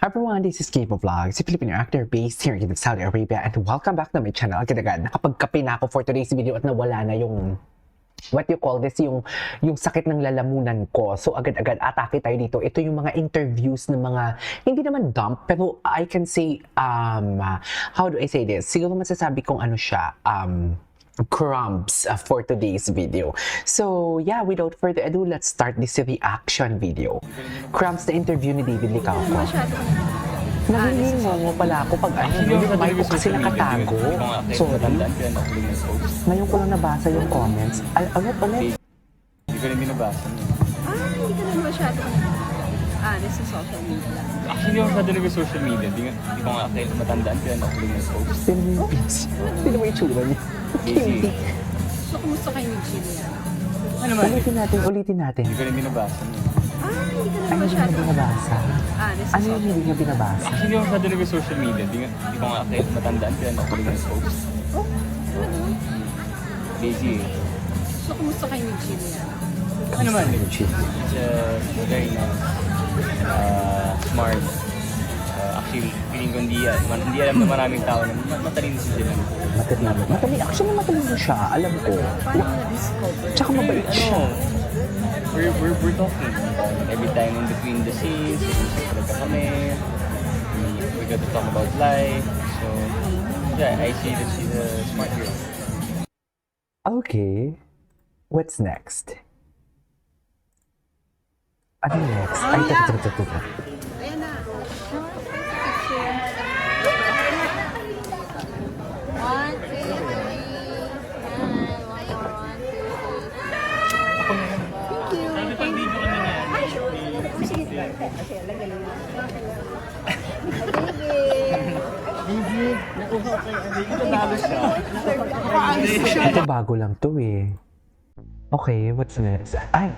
Hi everyone, this is Gabo Vlogs, a Filipino actor based here in Saudi Arabia, and welcome back to my channel. Agad-agad, nakapagkape na ako for today's video at nawala na yung what you call this, yung sakit ng lalamunan ko. So agad-agad atake tayo dito. Ito yung mga interviews ng mga, hindi naman dump, pero I can say, how do I say this? Siguro masasabi kong ano siya, crumbs for today's video. So yeah, without further ado, let's start this reaction video. Crumbs na interview ni David Licauco. Nalilimo mo pala ako pag ano, yung mic ko kasi nakatago. Sorry. Ngayon ko lang nabasa yung comments. Ulit. Hindi ko rin binabasa niya. Hindi ka naman masyado honest sa social media. Actually, ako masyado nag-social media. Hindi ko nga matandaan kaya nakuling ng post. Tignan mo yung pics. Tignan mo yung tsura niya. Hindi. So, kumusta kayo ni Jimmy? Ano naman? Ulitin natin. Hindi ko rin binabasa niya. Hindi ka naman Ano yung masyado hindi binabasa? honest sa Ano yung social hindi niya binabasa? Actually, ako masyado nag-social media. Hindi ko nga matandaan kaya nakuling ng post. Busy eh. So, kumusta kayo ni Jimmy? Ano naman? He's very nice. Smart. Actually, feeling ko hindi alam na maraming tao na matalino si Dylan. Actually, matalino siya. Alam ko. Paano na-discover? Tsaka mabait siya. We're talking. Every time in between the scenes, talaga kami. We got to talk about life. So, yeah, I see that she's a smart girl. Okay. What's next? Ano next? Ay, ito. Ayan na. One, two, three. Ito bago lang to eh. Okay, what's next? Ay!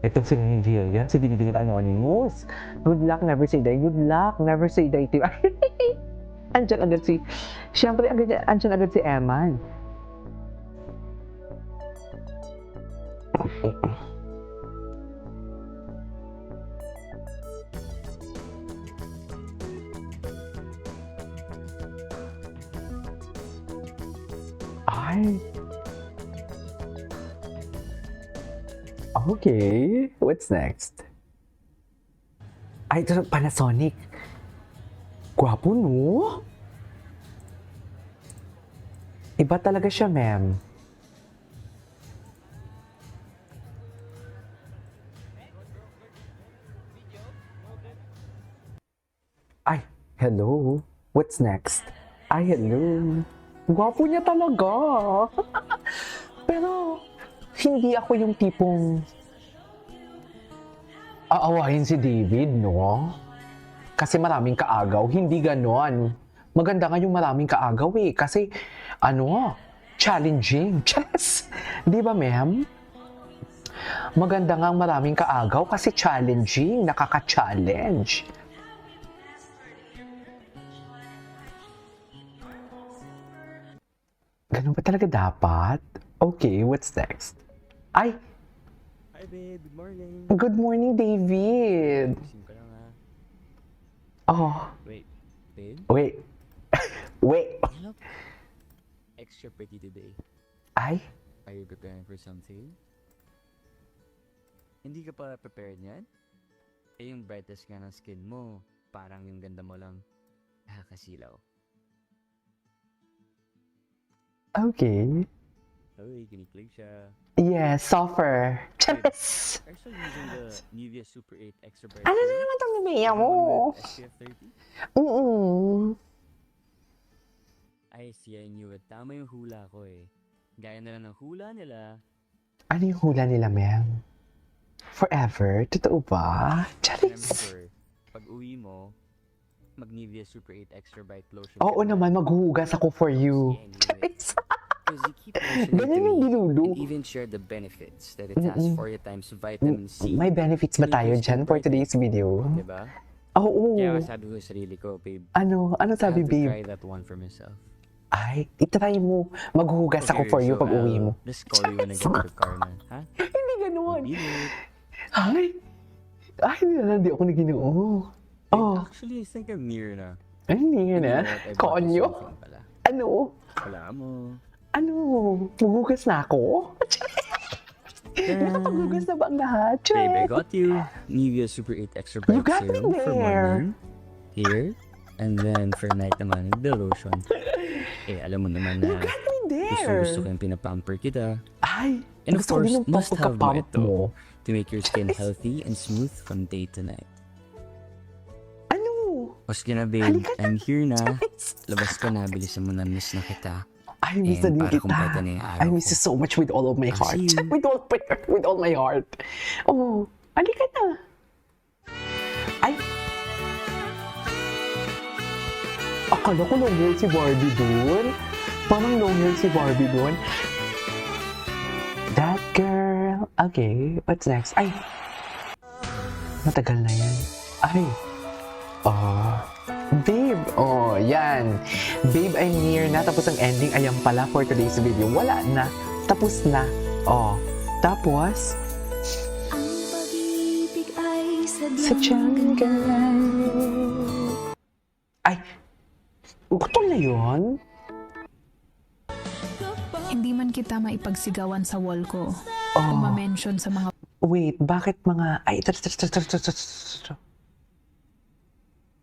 Ito si Nigeria. Si Didi Anonymous. Good luck, never say die. Good luck, never say die. Andyan agad si... Siyempre, andyan agad si Eman. Ay! Okay, what's next? Ay, ito Panasonic. Gwapo, no? Iba talaga siya, ma'am. Ay, hello. What's next? Ay, hello. Gwapo niya talaga. Pero, hindi ako yung tipong aawahin si David, no? Kasi maraming kaagaw. Hindi ganon. Maganda nga yung maraming kaagaw eh. Kasi, challenging. Yes! Di ba, ma'am? Maganda nga ang maraming kaagaw kasi challenging. Nakaka-challenge. Ganun ba talaga dapat? Okay, what's next? Ay! Hi babe, good morning. Good morning, David! Gising ka lang ha. Oh, Wait, babe? wait. Wait. You look extra pretty today. Ay? Are you preparing for something? Hindi ka pa prepared yan? Eh yung brightest nga ng skin mo, parang yung ganda mo lang nakakasilaw. Okay. Uy, kiniklig siya. Yes, suffer. Yes! Are you still using the Nivea Super 8 Extra Bright? Ano na naman itong nimeya mo? SPF 30? I see, I knew it. Tama yung hula ko eh. Gaya na lang ng hula nila. Ano yung hula nila, ma'am? Forever? Totoo ba? Charis! Remember, pag uwi mo, mag Nivea Super 8 Extra Bright Lotion. Oo naman, maghuhugas ako for you. Yeah, I knew it. Charis! Because you keep mentioning it Ganyan to yung me, dilulu. and even share the benefits that it has for your times vitamin C. May benefits ba tayo dyan for today's video? Diba? Oo. Kaya sabi ko sa sarili ko, babe, Ano I sabi, have to try babe? that one for myself. Ay, itry mo. Maghuhugas ako Okay, for you so pag uwi mo. I'll just call you when I get to the car na, ha? Hindi ganun. Be late. Ay, hindi ako naginoo. Oh. Actually, I think I'm near na. Ay, hindi You na. know what? I bought you Konyo? something pala. Ano? Wala mo. Ano? Magugas na ako? Nakapaghugas na ba ang lahat? Babe, I Check! got you Nivea Super 8 Extra You Bright got me Serum for there. morning. Here. And then for night naman, the lotion. Eh, alam mo naman You na got me there! gusto ko yung pinapamper kita. Ay, And of gusto ko course, din yung must have mo pagkapump ito mo. to make your skin healthy and smooth from day to night. Ano? O sige na, babe. Halika na. I'm here na. Labas ka na. Bilisan mo na. Miss na kita. I miss na And din para kita. kumpleto na yung araw I miss ko. you so much with all of my I'll heart. see you. With all my heart. Oh, halika na. Ay. Akala ko long hair si Barbie dun. Parang long hair si Barbie dun. That girl. Okay, what's next? Ay. Matagal na yan. Ay. Oh. Babe, oh, yan. Babe, I'm near na. Tapos ang ending, ayan pala for today's video. Wala na. Tapos na. Oh. Tapos, Ang pag-ibig ay sadyang ganun. Ay, utol na yun? Hindi man kita maipagsigawan sa wall ko. Oh. O ma-mention sa mga Wait, bakit mga... Ay,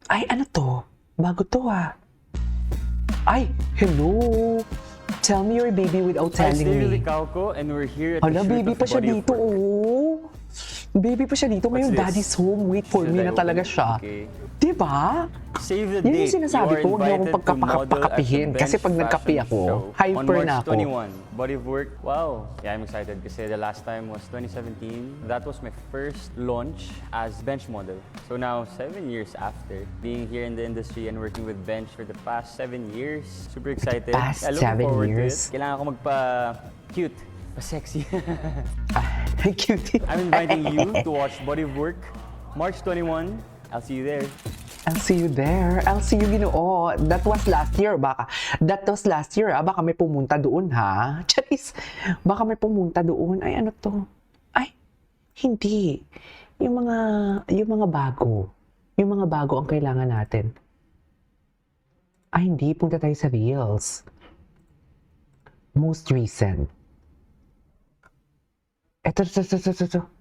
ay, ano to? Bago to ah. Ay, hello. Tell me you're a baby without Hi, telling Stay me. with Licauco, and we're here at Hala, the shoot baby of pa siya Body of dito, Work. oh. Baby pa siya dito. Ngayon, this? daddy's home. Wait for Should me I na talaga open it? siya. Okay. Diba? Save the Yan yung date. sinasabi You are ko, huwag niyo akong invited to model at the pagkapakapihin. Kasi Bench pag nagkape Fashion ako, Show hyper on na March ako. 21. Body of Work. Wow. Yeah, I'm excited kasi the last time was 2017. That was my first launch as bench model. So now, 7 years after being here in the industry and working with Bench for the past 7 years, super excited. Past I'm looking 7 forward years? to it. Kailangan ko magpa-cute, pa-sexy. Cutie. I'm inviting you to watch Body of Work, March 21. I'll see you there. I'll see you there. I'll see you, Ginoo. That was last year, baka. That was last year, ah. Baka may pumunta doon, ha? Charis. Baka may pumunta doon. Ay, ano to? Ay, hindi. Yung mga bago. Yung mga bago ang kailangan natin. Ay, hindi. Punta tayo sa Reels. Most recent. Ito.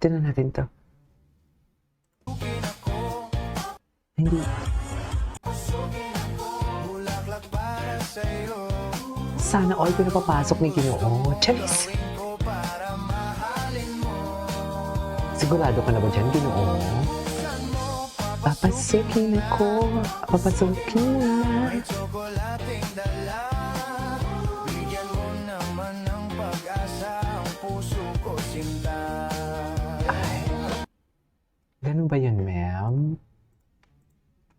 Tingnan natin to. Hindi. Sana all pinapapasok ni Ginoo. Charis! Sigurado ka na ba dyan, Ginoo? Papasukin ako. Papasukin na. Ay. Ganun ba yun, ma'am?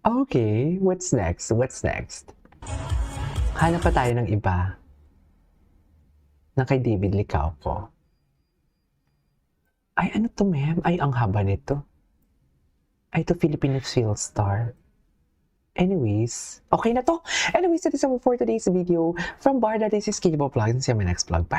Okay, what's next? What's next? Hanap pa tayo ng iba na kay David Licauco. Ay, ano to, ma'am? Ay, ang haba nito. Ay, to Filipino Field Star. Anyways, okay na to. Anyways, that is all for today's video. From Barda, this is Kabo Vlog. See you in my next vlog. Bye!